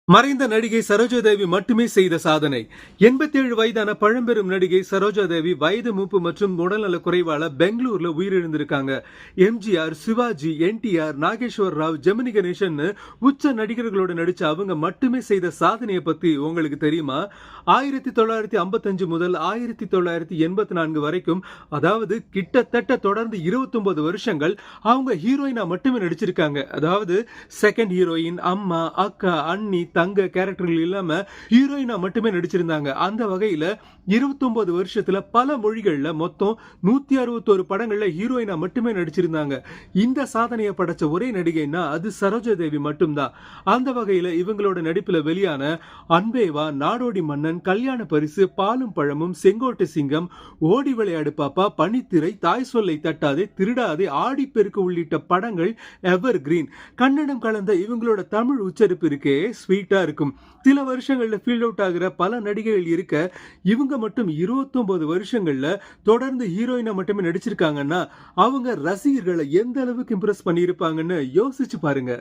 மறைந்த நடிகை சரோஜாதேவி மட்டுமே செய்த சாதனை. 87 வயதான பழம்பெரும் நடிகை சரோஜாதேவி வயது மூப்பு மற்றும் உடல்நல குறைவால பெங்களூர்ல உயிரிழந்திருக்காங்க. எம்ஜிஆர், சிவாஜி, என்டிஆர், நாகேஸ்வர் ராவ், ஜெமினி கணேசன் உச்ச நடிகர்களோட நடிச்ச அவங்க மட்டுமே செய்த சாதனையை பத்தி உங்களுக்கு தெரியுமா? 1955 முதல் 1984 வரைக்கும், அதாவது கிட்டத்தட்ட தொடர்ந்து 29 வருஷங்கள் அவங்க ஹீரோயினா மட்டுமே நடிச்சிருக்காங்க. அதாவது செகண்ட் ஹீரோயின், அம்மா, அக்கா, அண்ணி, தங்க கேரக்டர்கள் இல்லாம ஹீரோயினா மட்டுமே நடிச்சிருந்தாங்க. அந்த வகையில 29 வருஷத்துல பல மொழிகள்ல மொத்தம் 161 படங்கள்ல ஹீரோயினா மட்டுமே நடிச்சிருந்தாங்க. இந்த சாதனையை படைச்ச ஒரே நடிகைன்னா அது சரோஜாதேவி மட்டும்தான். அந்த வகையில இவங்களோட நடிப்புல வெளியான அன்பேவா, நாடோடி மன்னன், கல்யாண பரிசு, பாலும் பழமும், செங்கோட்டை சிங்கம், ஓடி விளையாடு பாப்பா, பனித்திரை, தாய் சொல்லை தட்டாதே, திருடாதே, ஆடிப்பெருக்கு உள்ளிட்ட படங்கள் எவர் கிரீன். கன்னடம் கலந்த இவங்களோட தமிழ் உச்சரிப்பு இருக்கே ஸ்வீட்டா இருக்கும். சில வருஷங்கள்ல ஃபீல்ட் அவுட் ஆகிற பல நடிகைகள் இருக்க, இவங்க மட்டும் 29 வருஷங்கள்ல தொடர்ந்து ஹீரோயினா மட்டுமே நடிச்சிருக்காங்கன்னா அவங்க ரசிகர்களை எந்த அளவுக்கு இம்ப்ரெஸ் பண்ணியிருப்பாங்கன்னு யோசிச்சு பாருங்க.